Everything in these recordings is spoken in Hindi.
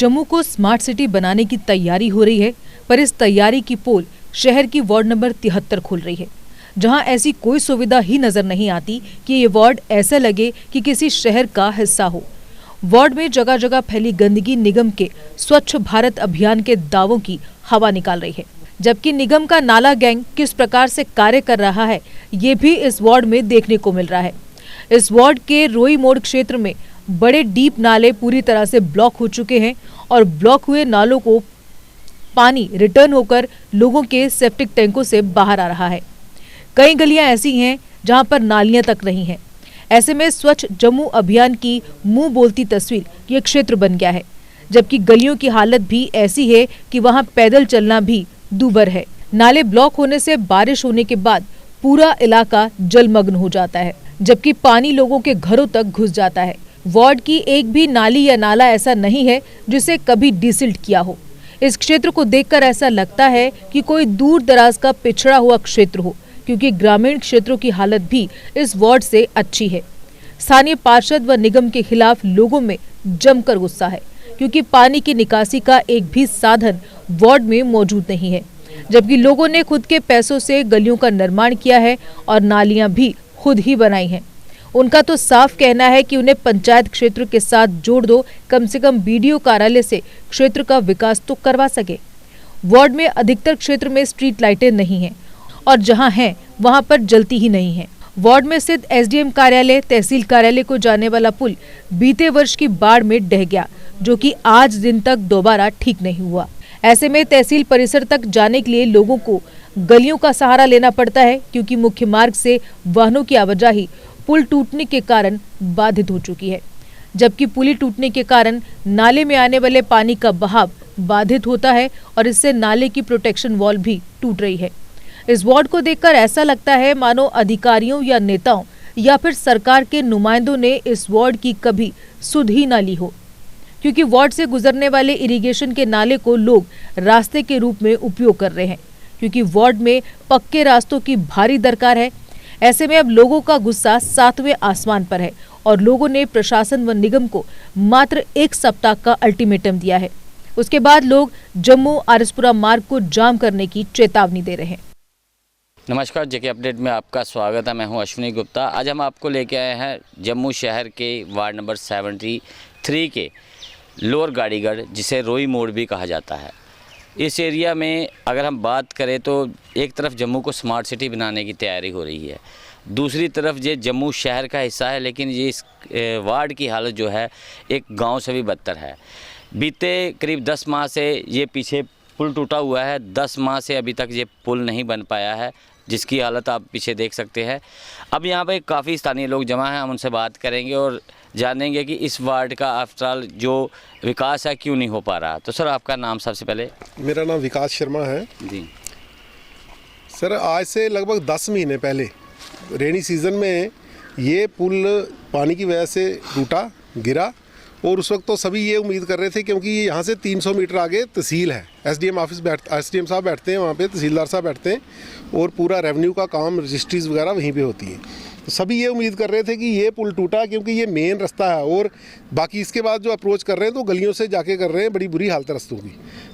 जम्मू को स्मार्ट सिटी बनाने की तैयारी हो रही है, पर इस तैयारी की पोल शहर की वार्ड नंबर 73 खोल रही है, जहां ऐसी कोई सुविधा ही नजर नहीं आती कि ये वार्ड ऐसा लगे कि किसी शहर का हिस्सा हो। वार्ड में जगह जगह फैली गंदगी निगम के स्वच्छ भारत अभियान के दावों की हवा निकाल रही है, जबकि निगम का नाला गैंग किस प्रकार से कार्य कर रहा है, ये भी इस वार्ड में देखने को मिल रहा है। इस वार्ड के रोई मोड़ क्षेत्र में बड़े डीप नाले पूरी तरह से ब्लॉक हो चुके हैं और ब्लॉक हुए नालों को पानी रिटर्न होकर लोगों के सेप्टिक टैंकों से बाहर आ रहा है। कई गलियां ऐसी हैं जहां पर नालियां तक नहीं हैं। ऐसे में स्वच्छ जम्मू अभियान की मुंह बोलती तस्वीर ये क्षेत्र बन गया है, जबकि गलियों की हालत भी ऐसी है कि वहां पैदल चलना भी दूभर है। नाले ब्लॉक होने से बारिश होने के बाद पूरा इलाका जलमग्न हो जाता है, जबकि पानी लोगों के घरों तक घुस जाता है। वार्ड की एक भी नाली या नाला ऐसा नहीं है जिसे कभी डिसिल्ट किया हो। इस क्षेत्र को देखकर ऐसा लगता है कि कोई दूर दराज का पिछड़ा हुआ क्षेत्र हो, क्योंकि ग्रामीण क्षेत्रों की हालत भी इस वार्ड से अच्छी है। स्थानीय पार्षद व निगम के खिलाफ लोगों में जमकर गुस्सा है, क्योंकि पानी की निकासी का एक भी साधन वार्ड में मौजूद नहीं है, जबकि लोगों ने खुद के पैसों से गलियों का निर्माण किया है और नालियां भी खुद ही बनाई हैं। उनका तो साफ कहना है कि उन्हें पंचायत क्षेत्र के साथ जोड़ दो, कम से कम बीडीओ कार्यालय से क्षेत्र का विकास तो करवा सके। वार्ड में अधिकतर क्षेत्र में स्ट्रीट लाइटें नहीं हैं और जहां हैं वहां पर जलती ही नहीं है। वार्ड में स्थित एसडीएम कार्यालय, तहसील कार्यालय को जाने वाला पुल बीते वर्ष की बाढ़ में ढह गया, जो कि आज दिन तक दोबारा ठीक नहीं हुआ। ऐसे में तहसील परिसर तक जाने के लिए लोगों को गलियों का सहारा लेना पड़ता है, क्योंकि मुख्य मार्ग से वाहनों की आवाजाही पुल टूटने के कारण बाधित हो चुकी है, जबकि पुली टूटने के कारण नाले में आने वाले पानी का बहाव बाधित होता है और इससे नाले की प्रोटेक्शन वॉल भी टूट रही है। इस वार्ड को देखकर ऐसा लगता है मानो अधिकारियों या नेताओं या फिर सरकार के नुमाइंदों ने इस वार्ड की कभी सुध ही न ली हो, क्योंकि वार्ड से गुजरने वाले इरिगेशन के नाले को लोग रास्ते के रूप में उपयोग कर रहे हैं, क्योंकि वार्ड में पक्के रास्तों की भारी दरकार है। ऐसे में अब लोगों का गुस्सा 7वें आसमान पर है और लोगों ने प्रशासन व निगम को मात्र 1 सप्ताह का अल्टीमेटम दिया है। उसके बाद लोग जम्मू आरएसपुरा मार्ग को जाम करने की चेतावनी दे रहे हैं। नमस्कार, जेके अपडेट में आपका स्वागत है। मैं हूं अश्विनी गुप्ता। आज हम आपको लेके आए हैं जम्मू शहर के वार्ड नंबर 73 के लोअर गाड़ीगढ़, जिसे रोई मोड़ भी कहा जाता है। इस एरिया में अगर हम बात करें तो एक तरफ जम्मू को स्मार्ट सिटी बनाने की तैयारी हो रही है, दूसरी तरफ ये जम्मू शहर का हिस्सा है, लेकिन ये इस वार्ड की हालत जो है एक गांव से भी बदतर है। बीते करीब 10 माह से ये पीछे पुल टूटा हुआ है, 10 माह से अभी तक ये पुल नहीं बन पाया है, जिसकी हालत आप पीछे देख सकते हैं। अब यहाँ पे काफ़ी स्थानीय लोग जमा हैं, हम उनसे बात करेंगे और जानेंगे कि इस वार्ड का आफ्टरऑल जो विकास है क्यों नहीं हो पा रहा। तो सर, आपका नाम सबसे पहले? मेरा नाम विकास शर्मा है जी। सर, आज से लगभग 10 महीने पहले रेनी सीज़न में ये पुल पानी की वजह से टूटा, गिरा, और उस वक्त तो सभी ये उम्मीद कर रहे थे, क्योंकि यहाँ से 300 मीटर आगे तहसील है, एसडीएम साहब बैठते हैं वहाँ पे, तहसीलदार साहब बैठते हैं, और पूरा रेवेन्यू का काम, रजिस्ट्रीज वगैरह वहीं पे होती है। तो सभी ये उम्मीद कर रहे थे कि ये पुल टूटा क्योंकि ये मेन रास्ता है, और बाकी इसके बाद जो अप्रोच कर रहे हैं तो गलियों से जाके कर रहे हैं, बड़ी बुरी हालत रास्तों की।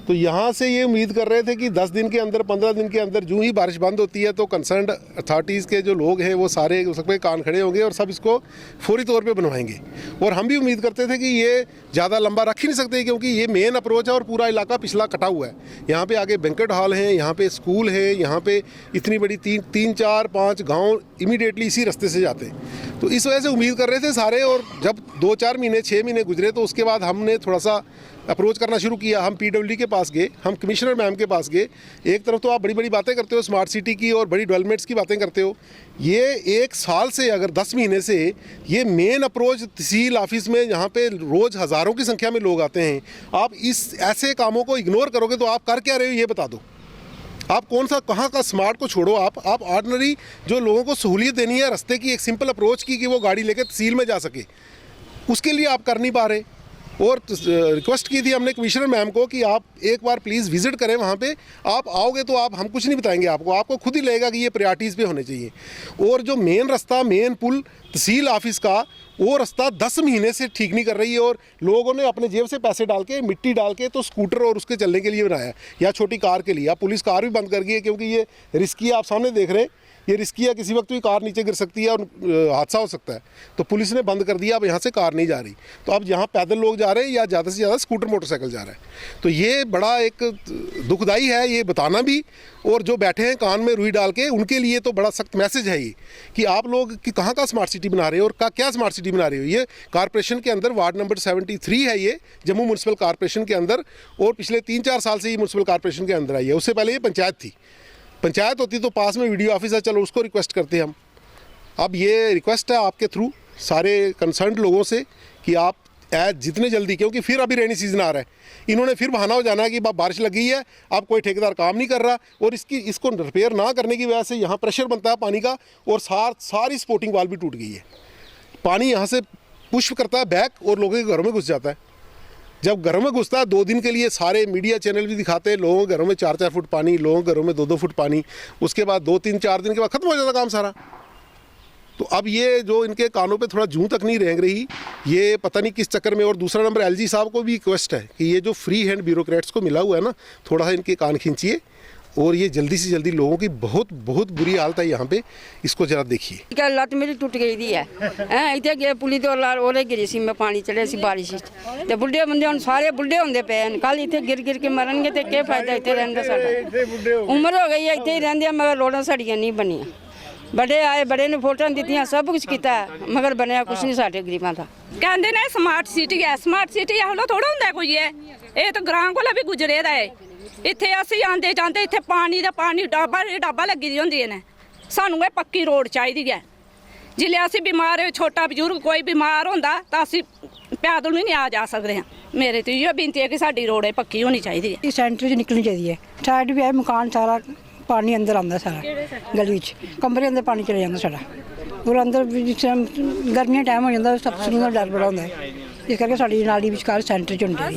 तो यहाँ से ये उम्मीद कर रहे थे कि 10 दिन के अंदर, 15 दिन के अंदर जो ही बारिश बंद होती है तो कंसर्न अथॉरिटीज़ के जो लोग हैं वो सारे उस पर कान खड़े होंगे और सब इसको फौरी तौर पर बनवाएंगे। और हम भी उम्मीद करते थे कि ये ज़्यादा लंबा रख ही नहीं सकते, क्योंकि ये मेन अप्रोच है और पूरा इलाका पिछला कटा हुआ है। यहाँ पे आगे बैंक्वेट हॉल है, यहाँ पे स्कूल है, यहाँ पे इतनी बड़ी 3, 4, 5 गांव इमीडिएटली इसी रास्ते से जाते हैं। तो इस वजह से उम्मीद कर रहे थे सारे, और जब 2-4 महीने, 6 महीने गुजरे तो उसके बाद हमने थोड़ा सा अप्रोच करना शुरू किया। हम पीडब्ल्यूडी के पास गए, हम कमिश्नर मैम के पास गए। एक तरफ तो आप बड़ी बड़ी बातें करते हो स्मार्ट सिटी की और बड़ी डेवलपमेंट्स की बातें करते हो, ये 1 साल से, अगर 10 महीने से ये मेन अप्रोच तहसील ऑफिस में जहाँ पे रोज़ हज़ारों की संख्या में लोग आते हैं, आप इस ऐसे कामों को इग्नोर करोगे तो आप कर क्या रहे हो ये बता दो। आप कौन सा, कहाँ का स्मार्ट को छोड़ो, आप ऑर्डिनरी जो लोगों को सहूलियत देनी है रास्ते की, एक सिंपल अप्रोच की कि वो गाड़ी लेकर तहसील में जा सके, उसके लिए आप कर नहीं पा रहे। और रिक्वेस्ट की थी हमने कमिश्नर मैम को कि आप एक बार प्लीज़ विज़िट करें वहाँ पे। आप आओगे तो हम कुछ नहीं बताएंगे आपको खुद ही लगेगा कि ये प्रायोरिटीज़ पे होने चाहिए। और जो मेन रास्ता, मेन पुल तहसील ऑफिस का, वो रास्ता 10 महीने से ठीक नहीं कर रही है। और लोगों ने अपने जेब से पैसे डाल के, मिट्टी डाल के तो स्कूटर और उसके चलने के लिए बनाया, या छोटी कार के लिए। अब पुलिस कार भी बंद कर गई है क्योंकि ये रिस्की है। आप सामने देख रहे हैं, ये रिस्की है, किसी वक्त भी कार नीचे गिर सकती है और हादसा हो सकता है। तो पुलिस ने बंद कर दिया, अब यहाँ से कार नहीं जा रही। तो अब यहाँ पैदल लोग जा रहे हैं या ज़्यादा से ज़्यादा स्कूटर मोटरसाइकिल जा रहा है। तो ये बड़ा एक दुखदाई है ये बताना भी, और जो बैठे हैं कान में रुई डाल के उनके लिए तो बड़ा सख्त मैसेज है ये कि आप लोग कि कहाँ का स्मार्ट सिटी बना रहे हो और क्या स्मार्ट सिटी बना रहे हो। ये कॉर्पोरेशन के अंदर वार्ड नंबर 73 है, ये जम्मू म्यूनसिपल कॉर्पोरेशन के अंदर, और पिछले 3-4 साल से ये म्यूनसिपल कॉर्पोरेशन के अंदर आई है। उससे पहले ये पंचायत थी। पंचायत होती तो पास में वीडियो ऑफिस है, चलो उसको रिक्वेस्ट करते हम। अब ये रिक्वेस्ट है आपके थ्रू सारे कंसर्न लोगों से कि आप जितने जल्दी, क्योंकि फिर अभी रेनी सीजन आ रहा है, इन्होंने फिर बहाना हो जाना है कि बारिश लग गई है, अब कोई ठेकेदार काम नहीं कर रहा, और इसको रिपेयर ना करने की वजह से यहाँ प्रेशर बनता है पानी का, और सारी सपोर्टिंग वाल भी टूट गई है। पानी यहाँ से पुश करता है बैक और लोगों के घरों में घुस जाता है। जब घरों में घुसता है 2 दिन के लिए सारे मीडिया चैनल भी दिखाते हैं लोगों के घरों में 4-4 फुट पानी, लोगों के घरों में 2-2 फुट पानी, उसके बाद 2-3-4 दिन के बाद ख़त्म हो जाता काम सारा। तो अब ये जो इनके कानों पे थोड़ा जूं तक नहीं रेंग रही, ये पता नहीं किस चक्कर में। और दूसरा नंबर एलजी साहब को भी रिक्वेस्ट है कि ये जो फ्री हैंड ब्यूरोक्रेट्स को मिला हुआ है ना, थोड़ा सा इनके कान खींचिए, और ये जल्दी से जल्दी लोगों की बहुत बुरी हालत है यहाँ पे, इसको जरा देखिए। क्या लत मेरी टूट गई थी है इतने गए पुली तो ओले गिरी सी, मैं पानी चढ़े सी बारिश ते बुढ़े बंदे हम सारे बुढ़े होंगे पे हैं, कल इतने गिर के मरनगे तो क्या फायदा इतने रहने साडा। उम्र हो गई है इतने ही रहंदे, मगर रोडां साड़ियां नहीं बनियां। बड़े आए, बड़े ने फोटों दित्तियां, सब कुछ किया, मगर बनया कुछ नहीं साडे गरीबां दा। कहंदे ने स्मार्ट सिटी है, स्मार्ट सिटी ਇਹੋ थोड़ा ਹੁੰਦਾ कोई है, ये तो ग्रां कोला भी गुजरे दा है। ਇੱਥੇ ਅਸੀਂ ਆਂਦੇ ਜਾਂਦੇ ਇੱਥੇ ਪਾਣੀ ਦਾ ਪਾਣੀ ਡਾਬਾ ਲੱਗੀ ਦੀ ਹੁੰਦੀ ਨੇ। ਸਾਨੂੰ ਇਹ ਪੱਕੀ ਰੋਡ ਚਾਹੀਦੀ ਹੈ। ਜਿਲੇ ਅਸੀਂ ਬਿਮਾਰ ਹੋ, ਛੋਟਾ ਬਜ਼ੁਰਗ ਕੋਈ ਬਿਮਾਰ ਹੁੰਦਾ ਤਾਂ ਅਸੀਂ ਪੈਦਲ ਨਹੀਂ ਆ ਜਾ ਸਕਦੇ ਹਾਂ। ਮੇਰੇ ਤੇ ਇਹ ਬੇਨਤੀ ਹੈ ਕਿ ਸਾਡੀ ਰੋਡ ਹੈ ਪੱਕੀ ਹੋਣੀ ਚਾਹੀਦੀ ਹੈ। ਇਹ ਸੈਂਟਰ 'ਚ ਨਿਕਲਣੀ ਚਾਹੀਦੀ ਹੈ। ਸਾਈਡ ਵੀ ਹੈ ਮਕਾਨ, ਸਾਰਾ ਪਾਣੀ ਅੰਦਰ ਆਉਂਦਾ, ਸਾਰਾ ਗਲੀ 'ਚ ਕਮਰੇ ਅੰਦਰ ਪਾਣੀ ਚਲੇ ਜਾਂਦਾ ਸਾਡਾ। और अंदर गर्मियां टाइम हो जाता सब सुनने का डर बड़ा होता है, इस करके साड़ी नाली विचकार सेंटर च होंदी है।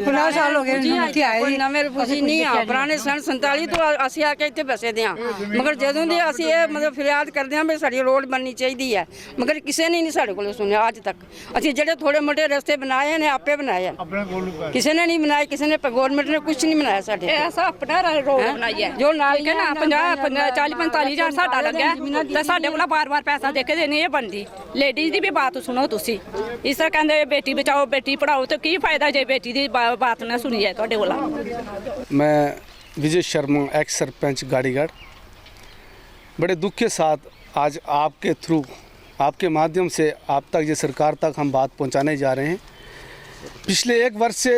50 साल हो गए इत्थे आए नवें पुजी नहीं आ, पुराने सन 47 तो ਅਸੀਂ ਆ ਕੇ ਇੱਥੇ ਬਸੇ ਦੇ ਆ। ਮਗਰ ਜਦੋਂ ਦੀ ਅਸੀਂ ਇਹ ਮਤਲਬ ਫਰਿਆਦ ਕਰਦੇ ਆ ਵੀ ਸਾਡੀ ਰੋਡ ਬਣਨੀ ਚਾਹੀਦੀ ਹੈ, ਮਗਰ ਕਿਸੇ ਨੇ ਨਹੀਂ ਸਾਡੇ ਕੋਲ ਸੁਣਿਆ ਅੱਜ ਤੱਕ। ਅਸੀਂ ਜਿਹੜੇ ਥੋੜੇ ਮੋਟੇ ਰਸਤੇ ਬਣਾਏ ਨੇ ਆਪੇ ਬਣਾਏ ਆ, ਕਿਸੇ ਨੇ ਨਹੀਂ ਬਣਾਏ, ਕਿਸੇ ਨੇ ਗਵਰਨਮੈਂਟ ਨੇ ਕੁਝ ਨਹੀਂ ਬਣਾਇਆ ਸਾਡੇ। ਐਸਾ ਆਪਣਾ ਰੋਡ ਬਣਾਈ ਹੈ ਜੋ ਨਾਲ ਕਿ ਨਾ 50-40-45 ਸਾਡਾ ਲੱਗਾ ਤੇ ਸਾਡੇ ਕੋਲ ਬਾਰ-ਬਾਰ ਪੈਸਾ ਦੇ ਕੇ ਦੇਣੀ ਇਹ ਬਣਦੀ। ਲੇਡੀਜ਼ ਦੀ ਵੀ ਬਾਤ ਸੁਣੋ ਤੁਸੀਂ, ਇਸ ਤਰ੍ਹਾਂ ਕਹਿੰਦੇ ਬੇਟੀ ਬਚਾਓ ਬੇਟੀ ਪੜਾਓ, ਤੇ ਕੀ ਫਾਇਦਾ ਜੇ ਬੇਟੀ ਦੀ ਬਾਤ ਨਾ ਸੁਣੀ ਹੈ ਤੁਹਾਡੇ ਕੋਲ। मैं विजय शर्मा, एक्स सरपंच गाड़ीगढ़, बड़े दुख के साथ आज आपके थ्रू, आपके माध्यम से आप तक, ये सरकार तक हम बात पहुंचाने जा रहे हैं। पिछले 1 वर्ष से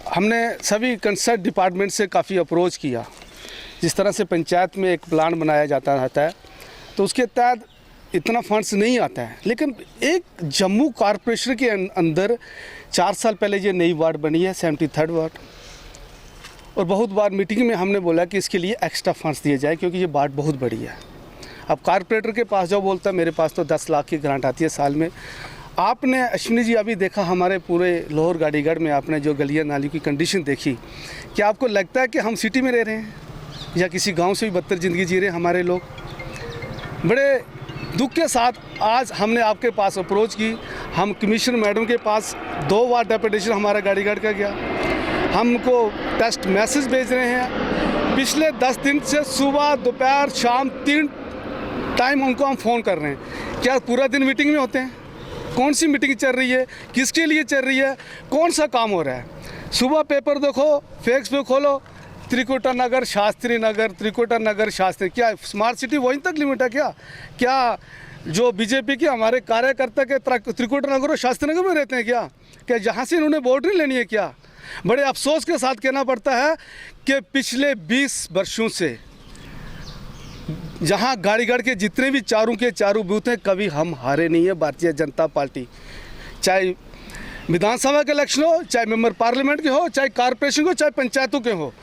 हमने सभी कंसर्न डिपार्टमेंट से काफ़ी अप्रोच किया। जिस तरह से पंचायत में एक प्लान बनाया जाता रहता है तो उसके तहत इतना फंड्स नहीं आता है, लेकिन एक जम्मू कॉरपोरेशन के अंदर 4 साल पहले ये नई वार्ड बनी है, 73rd वार्ड, और बहुत बार मीटिंग में हमने बोला कि इसके लिए एक्स्ट्रा फंड्स दिए जाए क्योंकि ये वार्ड बहुत बड़ी है। अब कॉरपोरेटर के पास जाओ, बोलता है मेरे पास तो 10 लाख की ग्रांट आती है साल में। आपने अश्विनी जी अभी देखा हमारे पूरे लाहौर गाड़ीगढ़ में, आपने जो गलियाँ नाली की कंडीशन देखी, क्या आपको लगता है कि हम सिटी में रह रहे हैं या किसी गाँव से भी बदतर ज़िंदगी जी रहे हैं हमारे लोग? बड़े दुख के साथ आज हमने आपके पास अप्रोच की। हम कमिश्नर मैडम के पास 2 बार डेपुटेशन हमारा गाड़ीगढ़ का गया, हमको टेस्ट मैसेज भेज रहे हैं। पिछले 10 दिन से सुबह दोपहर शाम 3 टाइम उनको हम फ़ोन कर रहे हैं। क्या पूरा दिन मीटिंग में होते हैं? कौन सी मीटिंग चल रही है, किसके लिए चल रही है, कौन सा काम हो रहा है? सुबह पेपर देखो, फेसबुक खोलो, त्रिकुटा नगर शास्त्री नगर, त्रिकुटा नगर शास्त्री, क्या स्मार्ट सिटी वहीं तक लिमिट है क्या? क्या जो बीजेपी के हमारे कार्यकर्ता के त्रिकुटा नगर और शास्त्री नगर में रहते हैं क्या? क्या जहाँ से इन्होंने वोट नहीं लेनी है क्या? बड़े अफसोस के साथ कहना पड़ता है कि पिछले 20 वर्षों से जहाँ गाड़ीगढ़ के जितने भी चारों के चारों बूथ हैं, कभी हम हारे नहीं है भारतीय जनता पार्टी। चाहे विधानसभा के इलेक्शन हो, चाहे मेंबर पार्लियामेंट के हो, चाहे कॉर्पोरेशन के हो, चाहे पंचायतों के हो,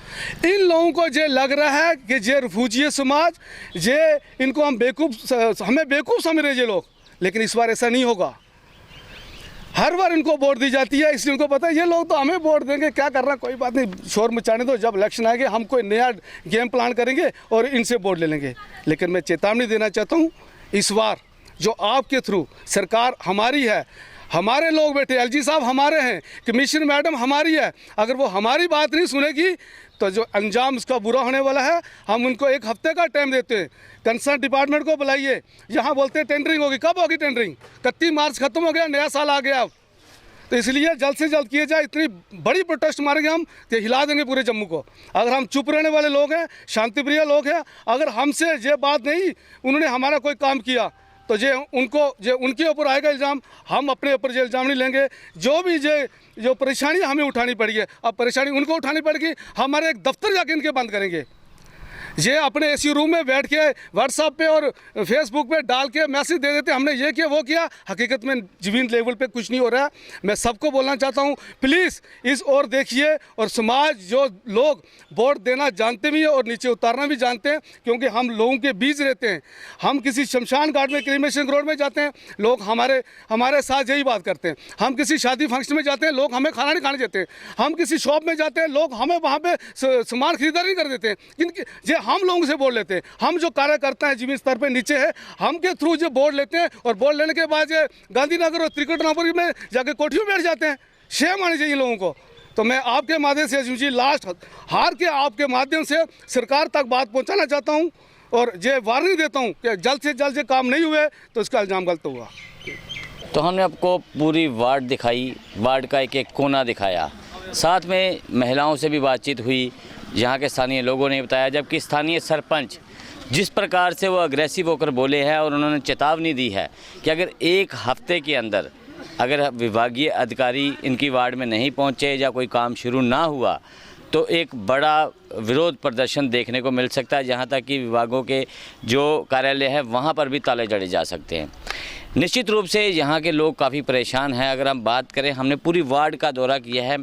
इन लोगों को ये लग रहा है कि ये रिफ्यूजी समाज, ये इनको हम हमें बेवकूफ़ समझ रहे हैं ये लोग, लेकिन इस बार ऐसा नहीं होगा। हर बार इनको वोट दी जाती है, इसलिए उनको पता है ये लोग तो हमें वोट देंगे, क्या करना, कोई बात नहीं, शोर मचाने दो, जब इलेक्शन आएंगे हम कोई नया गेम प्लान करेंगे और इनसे वोट ले लेंगे। लेकिन मैं चेतावनी देना चाहता हूँ, इस बार जो आपके थ्रू सरकार हमारी है, हमारे लोग बैठे, एलजी साहब हमारे हैं, कमिश्नर मैडम हमारी है, अगर वो हमारी बात नहीं सुनेगी तो जो अंजाम उसका बुरा होने वाला है। हम उनको 1 हफ्ते का टाइम देते हैं, कंसर्न डिपार्टमेंट को बुलाइए। यहाँ बोलते हैं टेंडरिंग होगी, कब होगी टेंडरिंग? 31 मार्च खत्म हो गया, नया साल आ गया अब, तो इसलिए जल्द से जल्द किए जाए। इतनी बड़ी प्रोटेस्ट मारेंगे हम कि हिला देंगे पूरे जम्मू को। अगर हम चुप रहने वाले लोग हैं, शांतिप्रिय लोग हैं, अगर हमसे ये बात नहीं, उन्होंने हमारा कोई काम किया तो उनके ऊपर आएगा इल्ज़ाम, हम अपने ऊपर जो इल्ज़ाम नहीं लेंगे। जो परेशानी हमें उठानी पड़ी है, अब परेशानी उनको उठानी पड़ेगी। हमारे एक दफ्तर जाके इनके बंद करेंगे। ये अपने एसी रूम में बैठ के व्हाट्सएप पे और फेसबुक पे डाल के मैसेज दे देते हमने ये किया वो किया, हकीकत में ज़मीन लेवल पे कुछ नहीं हो रहा है। मैं सबको बोलना चाहता हूँ, प्लीज़ इस ओर देखिए, और समाज जो लोग वोट देना जानते भी हैं और नीचे उतारना भी जानते हैं, क्योंकि हम लोगों के बीच रहते हैं। हम किसी शमशान घाट में, क्रीमेशन ग्राउंड में जाते हैं, लोग हमारे साथ यही बात करते हैं। हम किसी शादी फंक्शन में जाते हैं, लोग हमें खाना नहीं खाने देते हैं। हम किसी शॉप में जाते हैं, लोग हमें वहाँ पर सामान खरीदारी नहीं कर देते हैं। हम लोगों से वोट लेते हैं। हम जो कार्यकर्ता हैं जमीन स्तर पे नीचे है, हम के थ्रू जो वोट लेते हैं, और वोट लेने के बाद गांधीनगर और त्रिकुटापुरी में जाके कोठियों में बैठ जाते हैं। शेम आनी चाहिए लोगों को। तो मैं आपके माध्यम से जी लास्ट हार के आपके माध्यम से सरकार तक बात पहुंचाना चाहता हूं, और ये वार्निंग देता हूं कि जल्द से जल्द ये काम नहीं हुए तो इसका इल्ज़ाम गलत हुआ। तो हमने आपको पूरी वार्ड दिखाई, वार्ड का एक कोना दिखाया, साथ में महिलाओं से भी बातचीत हुई, यहाँ के स्थानीय लोगों ने बताया। जबकि स्थानीय सरपंच जिस प्रकार से वो अग्रेसिव होकर बोले हैं और उन्होंने चेतावनी दी है कि अगर 1 हफ्ते के अंदर अगर विभागीय अधिकारी इनकी वार्ड में नहीं पहुँचे या कोई काम शुरू ना हुआ तो एक बड़ा विरोध प्रदर्शन देखने को मिल सकता है, जहाँ तक कि विभागों के जो कार्यालय है वहाँ पर भी ताले जड़े जा सकते हैं। निश्चित रूप से यहाँ के लोग काफ़ी परेशान हैं। अगर हम बात करें, हमने पूरी वार्ड का दौरा किया है,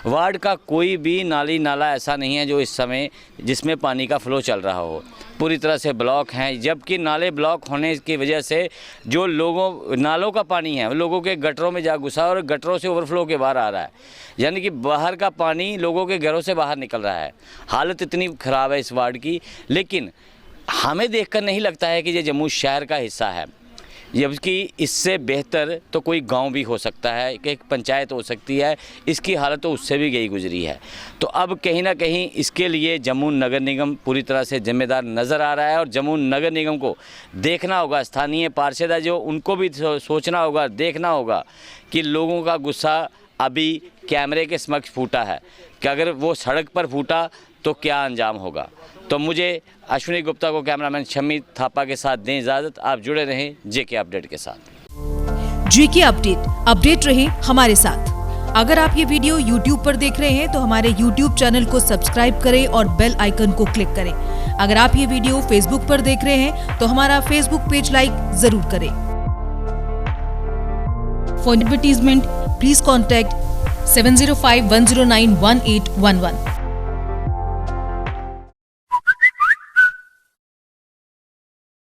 वार्ड का कोई भी नाली नाला ऐसा नहीं है जो इस समय जिसमें पानी का फ्लो चल रहा हो, पूरी तरह से ब्लॉक हैं। जबकि नाले ब्लॉक होने की वजह से जो नालों का पानी है लोगों के गटरों में जा घुसा और गटरों से ओवरफ्लो के बाहर आ रहा है, यानी कि बाहर का पानी लोगों के घरों से बाहर निकल रहा है। हालत इतनी ख़राब है इस वार्ड की, लेकिन हमें देखकर नहीं लगता है कि ये जम्मू शहर का हिस्सा है, जबकि इससे बेहतर तो कोई गांव भी हो सकता है, एक पंचायत हो सकती है। इसकी हालत तो उससे भी गई गुजरी है। तो अब कहीं ना कहीं इसके लिए जम्मू नगर निगम पूरी तरह से जिम्मेदार नज़र आ रहा है, और जम्मू नगर निगम को देखना होगा, स्थानीय पार्षद जो उनको भी सोचना होगा, देखना होगा कि लोगों का गुस्सा अभी कैमरे के समक्ष फूटा है कि अगर वो सड़क पर फूटा तो क्या अंजाम होगा। तो मुझे अश्विनी गुप्ता को कैमरामैन शम्मी थापा के साथ दें इजाज़त। आप जुड़े रहें जेके अपडेट के साथ। जेके अपडेट रहे हमारे साथ। अगर आप ये वीडियो YouTube पर देख रहे हैं तो हमारे YouTube चैनल को सब्सक्राइब करें और बेल आइकन को क्लिक करें। अगर आप ये वीडियो Facebook पर देख रहे हैं तो हमारा Facebook पेज लाइक जरूर करें। For advertisement please contact 7051091811।